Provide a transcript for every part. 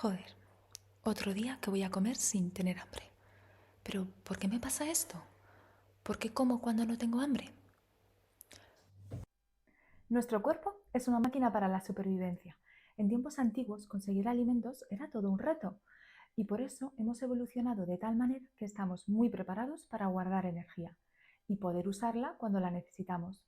Joder, otro día que voy a comer sin tener hambre. Pero, ¿por qué me pasa esto? ¿Por qué como cuando no tengo hambre? Nuestro cuerpo es una máquina para la supervivencia. En tiempos antiguos conseguir alimentos era todo un reto y por eso hemos evolucionado de tal manera que estamos muy preparados para guardar energía y poder usarla cuando la necesitamos.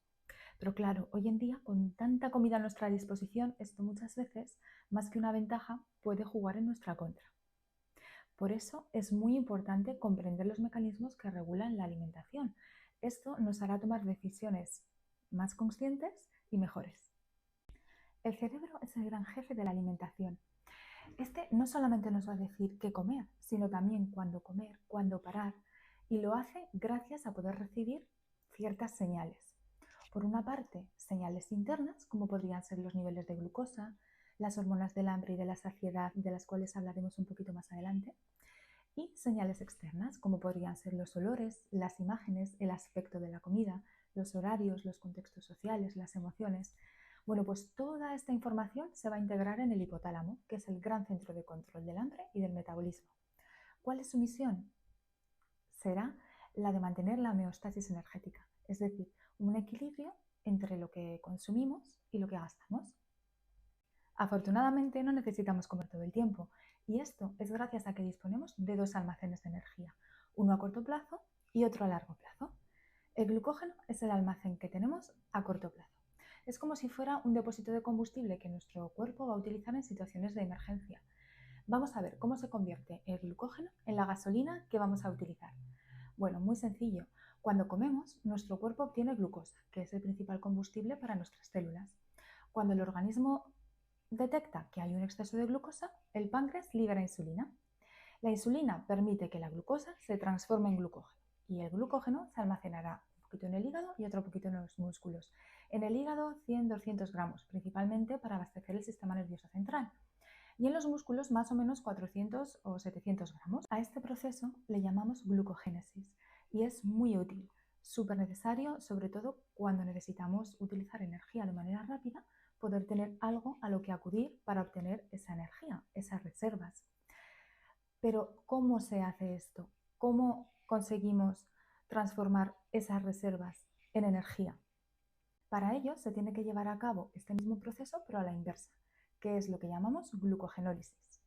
Pero claro, hoy en día con tanta comida a nuestra disposición, esto muchas veces, más que una ventaja, puede jugar en nuestra contra. Por eso es muy importante comprender los mecanismos que regulan la alimentación. Esto nos hará tomar decisiones más conscientes y mejores. El cerebro es el gran jefe de la alimentación. Este no solamente nos va a decir qué comer, sino también cuándo comer, cuándo parar, y lo hace gracias a poder recibir ciertas señales. Por una parte, señales internas, como podrían ser los niveles de glucosa, las hormonas del hambre y de la saciedad, de las cuales hablaremos un poquito más adelante, y señales externas, como podrían ser los olores, las imágenes, el aspecto de la comida, los horarios, los contextos sociales, las emociones. Bueno, pues toda esta información se va a integrar en el hipotálamo, que es el gran centro de control del hambre y del metabolismo. ¿Cuál es su misión? Será la de mantener la homeostasis energética, es decir, un equilibrio entre lo que consumimos y lo que gastamos. Afortunadamente no necesitamos comer todo el tiempo y esto es gracias a que disponemos de dos almacenes de energía, uno a corto plazo y otro a largo plazo. El glucógeno es el almacén que tenemos a corto plazo. Es como si fuera un depósito de combustible que nuestro cuerpo va a utilizar en situaciones de emergencia. Vamos a ver cómo se convierte el glucógeno en la gasolina que vamos a utilizar. Bueno, muy sencillo. Cuando comemos, nuestro cuerpo obtiene glucosa, que es el principal combustible para nuestras células. Cuando el organismo detecta que hay un exceso de glucosa, el páncreas libera insulina. La insulina permite que la glucosa se transforme en glucógeno y el glucógeno se almacenará un poquito en el hígado y otro poquito en los músculos. En el hígado 100-200 gramos, principalmente para abastecer el sistema nervioso central. Y en los músculos más o menos 400 o 700 gramos. A este proceso le llamamos glucogénesis y es muy útil, súper necesario, sobre todo cuando necesitamos utilizar energía de manera rápida, poder tener algo a lo que acudir para obtener esa energía, esas reservas. Pero ¿cómo se hace esto? ¿Cómo conseguimos transformar esas reservas en energía? Para ello se tiene que llevar a cabo este mismo proceso, pero a la inversa, que es lo que llamamos glucogenólisis.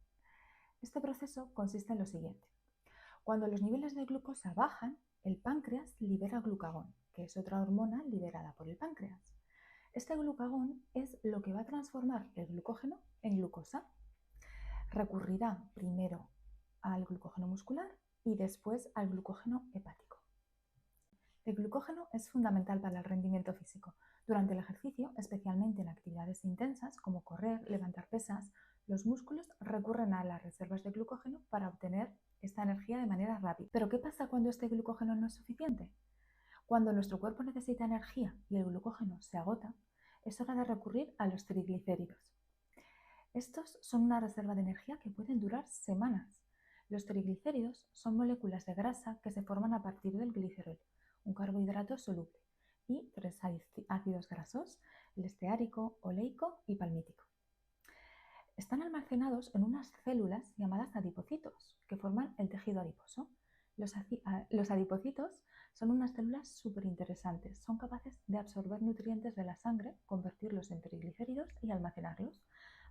Este proceso consiste en lo siguiente. Cuando los niveles de glucosa bajan, el páncreas libera glucagón, que es otra hormona liberada por el páncreas. Este glucagón es lo que va a transformar el glucógeno en glucosa. Recurrirá primero al glucógeno muscular y después al glucógeno hepático. El glucógeno es fundamental para el rendimiento físico. Durante el ejercicio, especialmente en actividades intensas como correr, levantar pesas, los músculos recurren a las reservas de glucógeno para obtener esta energía de manera rápida. Pero ¿qué pasa cuando este glucógeno no es suficiente? Cuando nuestro cuerpo necesita energía y el glucógeno se agota, es hora de recurrir a los triglicéridos. Estos son una reserva de energía que pueden durar semanas. Los triglicéridos son moléculas de grasa que se forman a partir del glicerol, un carbohidrato soluble, y tres ácidos grasos, el esteárico, oleico y palmítico. Están almacenados en unas células llamadas adipocitos, que forman el tejido adiposo. Los adipocitos son unas células súper interesantes. Son capaces de absorber nutrientes de la sangre, convertirlos en triglicéridos y almacenarlos.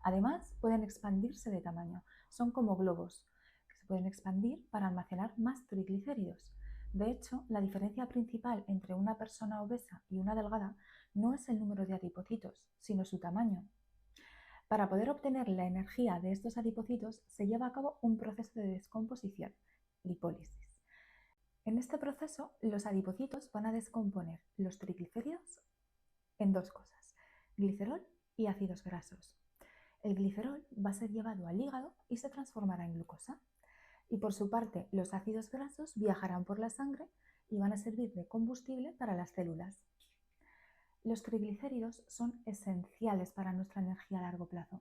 Además, pueden expandirse de tamaño. Son como globos que se pueden expandir para almacenar más triglicéridos. De hecho, la diferencia principal entre una persona obesa y una delgada no es el número de adipocitos, sino su tamaño. Para poder obtener la energía de estos adipocitos se lleva a cabo un proceso de descomposición, lipólisis. En este proceso, los adipocitos van a descomponer los triglicéridos en dos cosas, glicerol y ácidos grasos. El glicerol va a ser llevado al hígado y se transformará en glucosa. Y por su parte, los ácidos grasos viajarán por la sangre y van a servir de combustible para las células. Los triglicéridos son esenciales para nuestra energía a largo plazo,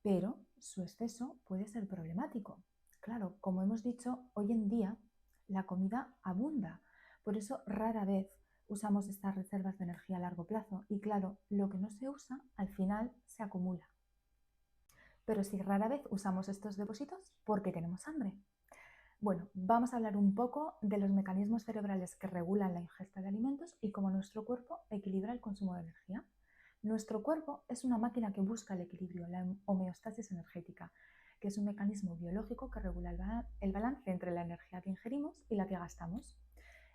pero su exceso puede ser problemático. Claro, como hemos dicho, hoy en día la comida abunda, por eso rara vez usamos estas reservas de energía a largo plazo y claro, lo que no se usa al final se acumula. Pero si rara vez usamos estos depósitos, ¿por qué tenemos hambre? Bueno, vamos a hablar un poco de los mecanismos cerebrales que regulan la ingesta de alimentos y cómo nuestro cuerpo equilibra el consumo de energía. Nuestro cuerpo es una máquina que busca el equilibrio, la homeostasis energética, que es un mecanismo biológico que regula el balance entre la energía que ingerimos y la que gastamos.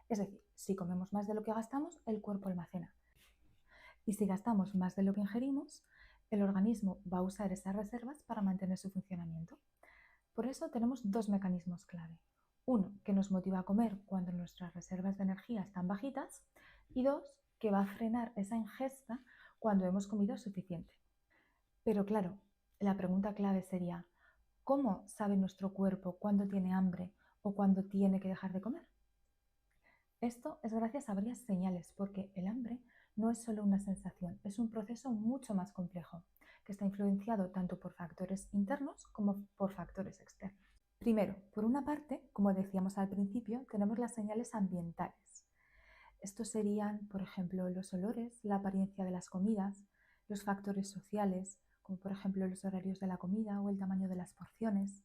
Es decir, si comemos más de lo que gastamos, el cuerpo almacena. Y si gastamos más de lo que ingerimos, el organismo va a usar esas reservas para mantener su funcionamiento. Por eso tenemos dos mecanismos clave. Uno, que nos motiva a comer cuando nuestras reservas de energía están bajitas, y dos, que va a frenar esa ingesta cuando hemos comido suficiente. Pero claro, la pregunta clave sería, ¿cómo sabe nuestro cuerpo cuándo tiene hambre o cuándo tiene que dejar de comer? Esto es gracias a varias señales, porque el hambre no es solo una sensación, es un proceso mucho más complejo, que está influenciado tanto por factores internos como por factores externos. Primero, por una parte, como decíamos al principio, tenemos las señales ambientales. Estos serían, por ejemplo, los olores, la apariencia de las comidas, los factores sociales, como por ejemplo los horarios de la comida o el tamaño de las porciones.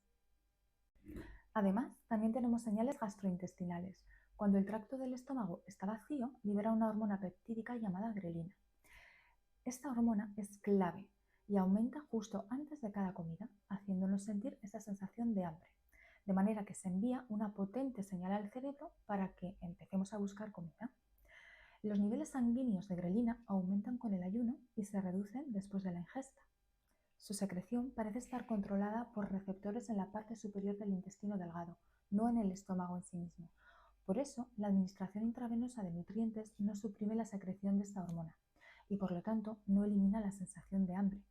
Además, también tenemos señales gastrointestinales. Cuando el tracto del estómago está vacío, libera una hormona peptídica llamada grelina. Esta hormona es clave y aumenta justo antes de cada comida, haciéndonos sentir esa sensación de hambre, de manera que se envía una potente señal al cerebro para que empecemos a buscar comida. Los niveles sanguíneos de grelina aumentan con el ayuno y se reducen después de la ingesta. Su secreción parece estar controlada por receptores en la parte superior del intestino delgado, no en el estómago en sí mismo. Por eso, la administración intravenosa de nutrientes no suprime la secreción de esta hormona y por lo tanto no elimina la sensación de hambre.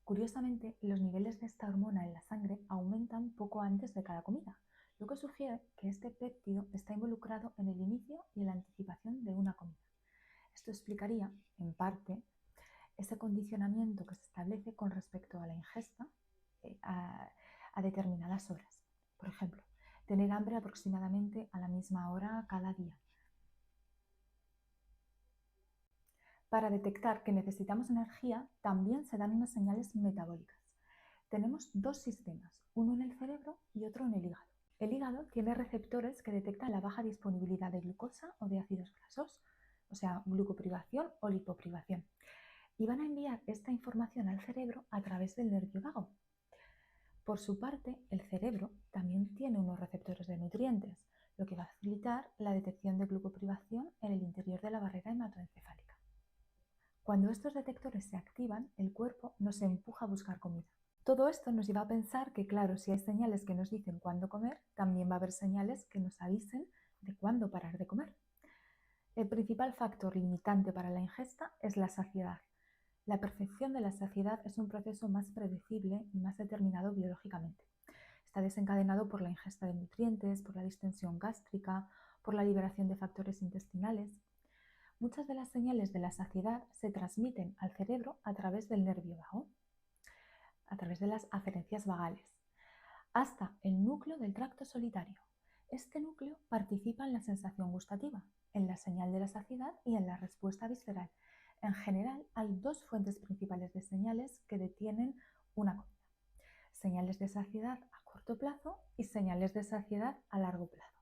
Curiosamente, los niveles de esta hormona en la sangre aumentan poco antes de cada comida, lo que sugiere que este péptido está involucrado en el inicio y en la anticipación de una comida. Esto explicaría, en parte, ese condicionamiento que se establece con respecto a la ingesta a determinadas horas. Por ejemplo, tener hambre aproximadamente a la misma hora cada día. Para detectar que necesitamos energía, también se dan unas señales metabólicas. Tenemos dos sistemas, uno en el cerebro y otro en el hígado. El hígado tiene receptores que detectan la baja disponibilidad de glucosa o de ácidos grasos, o sea, glucoprivación o lipoprivación, y van a enviar esta información al cerebro a través del nervio vago. Por su parte, el cerebro también tiene unos receptores de nutrientes, lo que va a facilitar la detección de glucoprivación en el interior de la barrera hematoencefálica. Cuando estos detectores se activan, el cuerpo nos empuja a buscar comida. Todo esto nos lleva a pensar que, claro, si hay señales que nos dicen cuándo comer, también va a haber señales que nos avisen de cuándo parar de comer. El principal factor limitante para la ingesta es la saciedad. La percepción de la saciedad es un proceso más predecible y más determinado biológicamente. Está desencadenado por la ingesta de nutrientes, por la distensión gástrica, por la liberación de factores intestinales. Muchas de las señales de la saciedad se transmiten al cerebro a través del nervio vago, a través de las aferencias vagales, hasta el núcleo del tracto solitario. Este núcleo participa en la sensación gustativa, en la señal de la saciedad y en la respuesta visceral. En general, hay dos fuentes principales de señales que detienen una comida: señales de saciedad a corto plazo y señales de saciedad a largo plazo.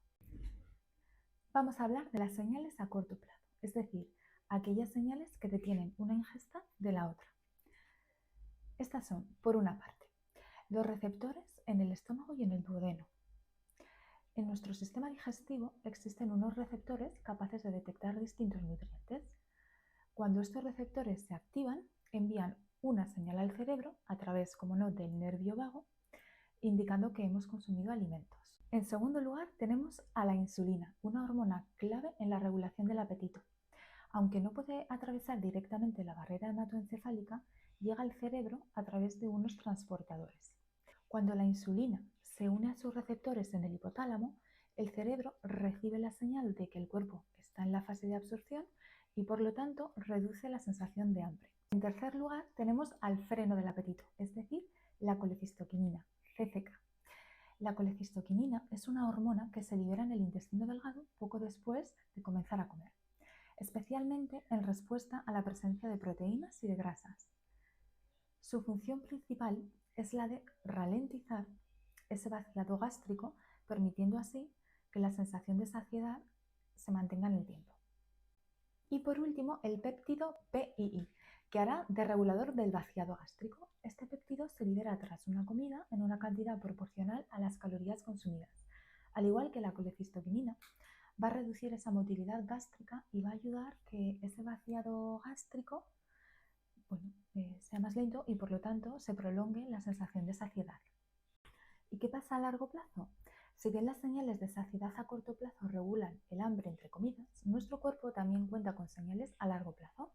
Vamos a hablar de las señales a corto plazo, es decir, aquellas señales que detienen una ingesta de la otra. Estas son, por una parte, los receptores en el estómago y en el duodeno. En nuestro sistema digestivo existen unos receptores capaces de detectar distintos nutrientes. Cuando estos receptores se activan, envían una señal al cerebro a través, como no, del nervio vago, indicando que hemos consumido alimentos. En segundo lugar, tenemos a la insulina, una hormona clave en la regulación del apetito. Aunque no puede atravesar directamente la barrera hematoencefálica, llega al cerebro a través de unos transportadores. Cuando la insulina se une a sus receptores en el hipotálamo, el cerebro recibe la señal de que el cuerpo está en la fase de absorción y por lo tanto reduce la sensación de hambre. En tercer lugar, tenemos al freno del apetito, es decir, la colecistoquinina, CCK. La colecistoquinina es una hormona que se libera en el intestino delgado poco después de comenzar a comer, especialmente en respuesta a la presencia de proteínas y de grasas. Su función principal es la de ralentizar ese vaciado gástrico, permitiendo así que la sensación de saciedad se mantenga en el tiempo. Y por último, el péptido PII, que hará de regulador del vaciado gástrico. Este péptido se libera tras una comida en una cantidad proporcional a las calorías consumidas. Al igual que la colecistoquinina, va a reducir esa motilidad gástrica y va a ayudar que ese vaciado gástrico sea más lento y por lo tanto se prolongue la sensación de saciedad. ¿Y qué pasa a largo plazo? Si bien las señales de saciedad a corto plazo regulan el hambre entre comidas, nuestro cuerpo también cuenta con señales a largo plazo,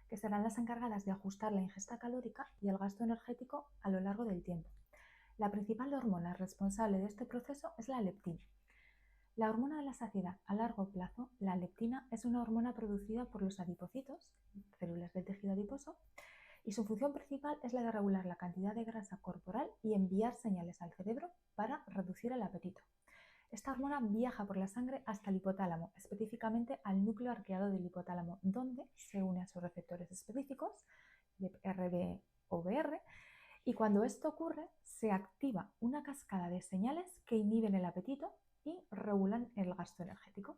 que serán las encargadas de ajustar la ingesta calórica y el gasto energético a lo largo del tiempo. La principal hormona responsable de este proceso es la leptina. La hormona de la saciedad a largo plazo, la leptina, es una hormona producida por los adipocitos, células del tejido adiposo, y su función principal es la de regular la cantidad de grasa corporal y enviar señales al cerebro para reducir el apetito. Esta hormona viaja por la sangre hasta el hipotálamo, específicamente al núcleo arqueado del hipotálamo, donde se une a sus receptores específicos, RB o BR, y cuando esto ocurre, se activa una cascada de señales que inhiben el apetito y regulan el gasto energético.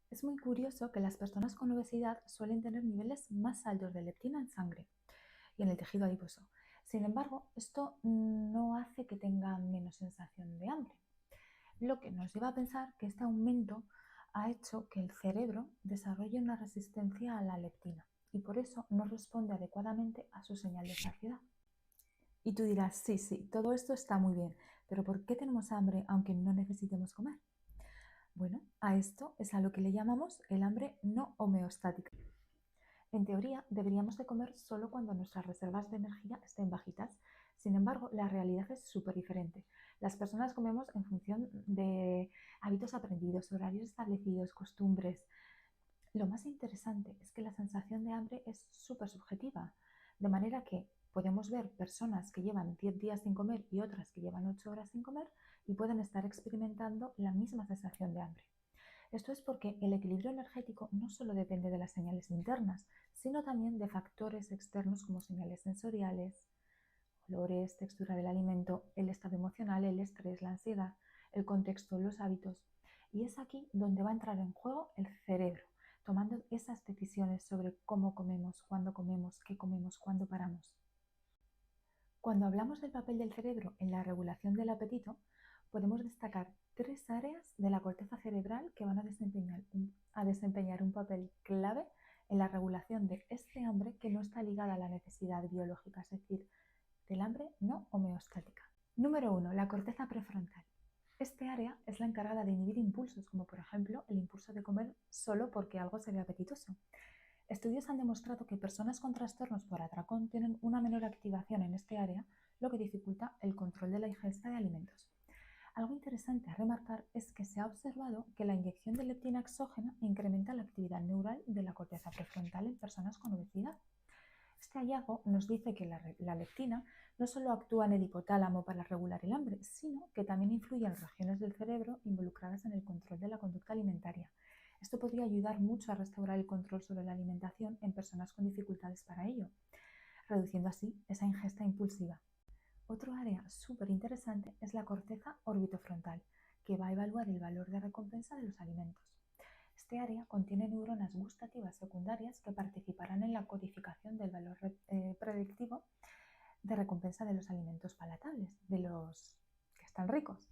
Es muy curioso que las personas con obesidad suelen tener niveles más altos de leptina en sangre y en el tejido adiposo. Sin embargo, esto no hace que tengan menos sensación de hambre, lo que nos lleva a pensar que este aumento ha hecho que el cerebro desarrolle una resistencia a la leptina y por eso no responde adecuadamente a su señal de saciedad. Y tú dirás, sí, todo esto está muy bien, pero ¿por qué tenemos hambre aunque no necesitemos comer? Bueno, a esto es a lo que le llamamos el hambre no homeostática. En teoría, deberíamos de comer solo cuando nuestras reservas de energía estén bajitas. Sin embargo, la realidad es súper diferente. Las personas comemos en función de hábitos aprendidos, horarios establecidos, costumbres. Lo más interesante es que la sensación de hambre es súper subjetiva, de manera que podemos ver personas que llevan 10 días sin comer y otras que llevan 8 horas sin comer y pueden estar experimentando la misma sensación de hambre. Esto es porque el equilibrio energético no solo depende de las señales internas, sino también de factores externos como señales sensoriales, olores, textura del alimento, el estado emocional, el estrés, la ansiedad, el contexto, los hábitos. Y es aquí donde va a entrar en juego el cerebro, tomando esas decisiones sobre cómo comemos, qué comemos, cuándo paramos. Cuando hablamos del papel del cerebro en la regulación del apetito, podemos destacar 3 áreas de la corteza cerebral que van a desempeñar un papel clave en la regulación de este hambre que no está ligada a la necesidad biológica, es decir, del hambre no homeostática. Número 1. La corteza prefrontal. Este área es la encargada de inhibir impulsos, como por ejemplo el impulso de comer solo porque algo se ve apetitoso. Estudios han demostrado que personas con trastornos por atracón tienen una menor activación en este área, lo que dificulta el control de la ingesta de alimentos. Algo interesante a remarcar es que se ha observado que la inyección de leptina exógena incrementa la actividad neural de la corteza prefrontal en personas con obesidad. Este hallazgo nos dice que la leptina no solo actúa en el hipotálamo para regular el hambre, sino que también influye en regiones del cerebro involucradas en el control de la conducta alimentaria. Esto podría ayudar mucho a restaurar el control sobre la alimentación en personas con dificultades para ello, reduciendo así esa ingesta impulsiva. Otro área súper interesante es la corteza orbitofrontal, que va a evaluar el valor de recompensa de los alimentos. Este área contiene neuronas gustativas secundarias que participarán en la codificación del valor predictivo de recompensa de los alimentos palatables, de los que están ricos.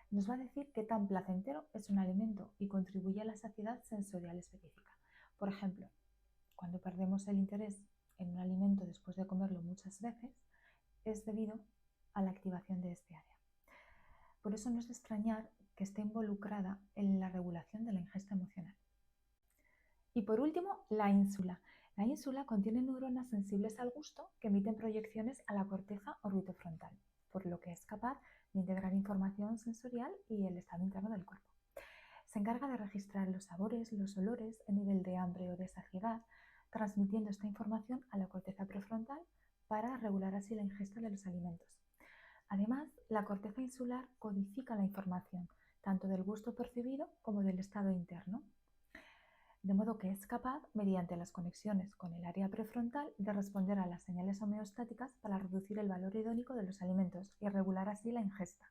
Nos va a decir qué tan placentero es un alimento y contribuye a la saciedad sensorial específica. Por ejemplo, cuando perdemos el interés en un alimento después de comerlo muchas veces, es debido a la activación de este área. Por eso no es de extrañar que esté involucrada en la regulación de la ingesta emocional. Y por último, la ínsula. La ínsula contiene neuronas sensibles al gusto que emiten proyecciones a la corteza orbitofrontal, por lo que es capaz de integrar información sensorial y el estado interno del cuerpo. Se encarga de registrar los sabores, los olores, el nivel de hambre o de saciedad, transmitiendo esta información a la corteza prefrontal para regular así la ingesta de los alimentos. Además, la corteza insular codifica la información, tanto del gusto percibido como del estado interno. de modo que es capaz, mediante las conexiones con el área prefrontal, de responder a las señales homeostáticas para reducir el valor hedónico de los alimentos y regular así la ingesta.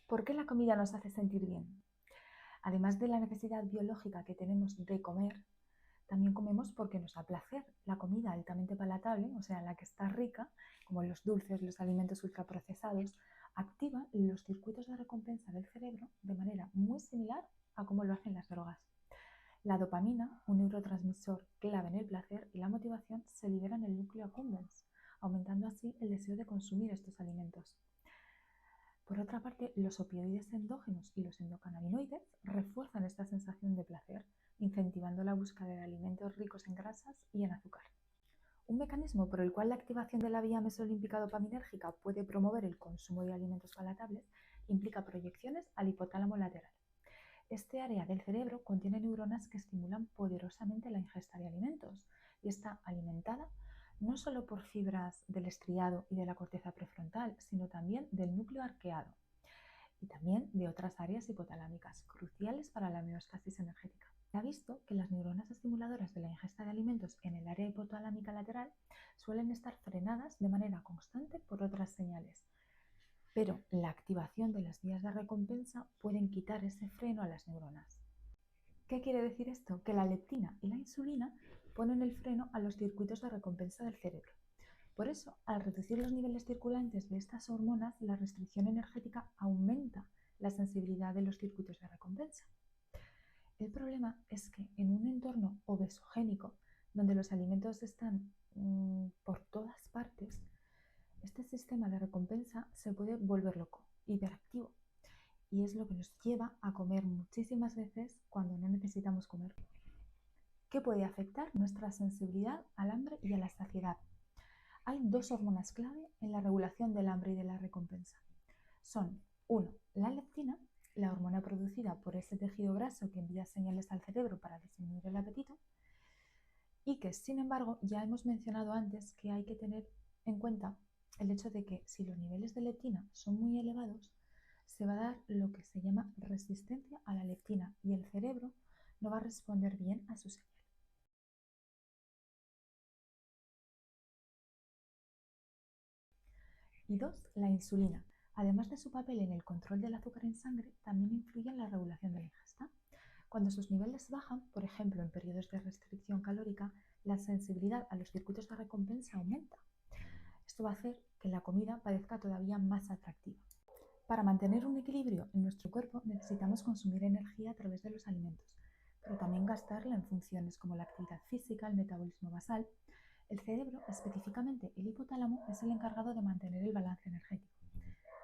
¿Por qué la comida nos hace sentir bien? Además de la necesidad biológica que tenemos de comer, también comemos porque nos da placer. La comida altamente palatable, o sea, la que está rica, como los dulces, los alimentos ultraprocesados, activa los circuitos de recompensa del cerebro de manera muy similar a cómo lo hacen las drogas. La dopamina, un neurotransmisor clave en el placer y la motivación, se libera en el núcleo accumbens, aumentando así el deseo de consumir estos alimentos. Por otra parte, los opioides endógenos y los endocannabinoides refuerzan esta sensación de placer, incentivando la búsqueda de alimentos ricos en grasas y en azúcar. Un mecanismo por el cual la activación de la vía mesolímbica dopaminérgica puede promover el consumo de alimentos palatables implica proyecciones al hipotálamo lateral. Este área del cerebro contiene neuronas que estimulan poderosamente la ingesta de alimentos y está alimentada no solo por fibras del estriado y de la corteza prefrontal, sino también del núcleo arqueado y también de otras áreas hipotalámicas cruciales para la homeostasis energética. Se ha visto que las neuronas estimuladoras de la ingesta de alimentos en el área hipotalámica lateral suelen estar frenadas de manera constante por otras señales, pero la activación de las vías de recompensa pueden quitar ese freno a las neuronas. ¿Qué quiere decir esto? Que la leptina y la insulina ponen el freno a los circuitos de recompensa del cerebro. Por eso, al reducir los niveles circulantes de estas hormonas, la restricción energética aumenta la sensibilidad de los circuitos de recompensa. El problema es que en un entorno obesogénico, donde los alimentos están por todas partes, este sistema de recompensa se puede volver loco, hiperactivo, y es lo que nos lleva a comer muchísimas veces cuando no necesitamos comer. ¿Qué puede afectar nuestra sensibilidad al hambre y a la saciedad? Hay dos hormonas clave en la regulación del hambre y de la recompensa. Son, 1, la leptina, la hormona producida por ese tejido graso que envía señales al cerebro para disminuir el apetito, y que, sin embargo, ya hemos mencionado antes que hay que tener en cuenta el hecho de que si los niveles de leptina son muy elevados, se va a dar lo que se llama resistencia a la leptina y el cerebro no va a responder bien a su señal. Y 2, la insulina. Además de su papel en el control del azúcar en sangre, también influye en la regulación de la ingesta. Cuando sus niveles bajan, por ejemplo en periodos de restricción calórica, la sensibilidad a los circuitos de recompensa aumenta. Esto va a hacer que la comida parezca todavía más atractiva. Para mantener un equilibrio en nuestro cuerpo necesitamos consumir energía a través de los alimentos, pero también gastarla en funciones como la actividad física, el metabolismo basal. El cerebro, específicamente el hipotálamo, es el encargado de mantener el balance energético.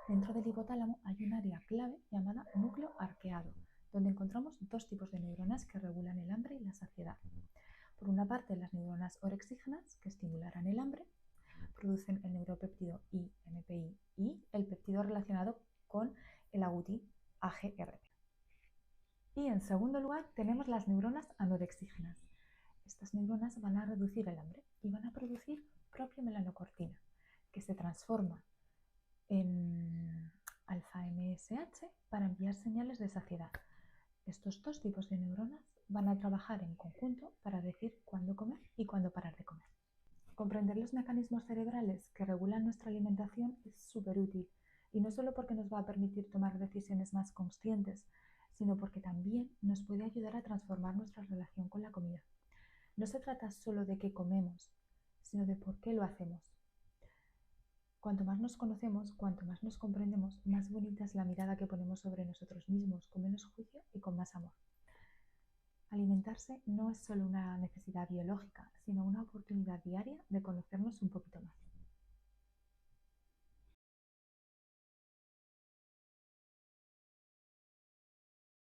Dentro del hipotálamo hay un área clave llamada núcleo arqueado, donde encontramos dos tipos de neuronas que regulan el hambre y la saciedad. Por una parte, las neuronas orexígenas, que estimularán el hambre, producen el neuropéptido INPI y el péptido relacionado con el agouti AGRP. Y en segundo lugar tenemos las neuronas anorexígenas. Estas neuronas van a reducir el hambre y van a producir propiomelaanocortina, que se transforma en alfa-MSH para enviar señales de saciedad. Estos dos tipos de neuronas van a trabajar en conjunto para decir cuándo comer y cuándo parar de comer. Comprender los mecanismos cerebrales que regulan nuestra alimentación es súper útil, y no solo porque nos va a permitir tomar decisiones más conscientes, sino porque también nos puede ayudar a transformar nuestra relación con la comida. No se trata solo de qué comemos, sino de por qué lo hacemos. Cuanto más nos conocemos, cuanto más nos comprendemos, más bonita es la mirada que ponemos sobre nosotros mismos, con menos juicio y con más amor. Alimentarse no es solo una necesidad biológica, sino una oportunidad diaria de conocernos un poquito más.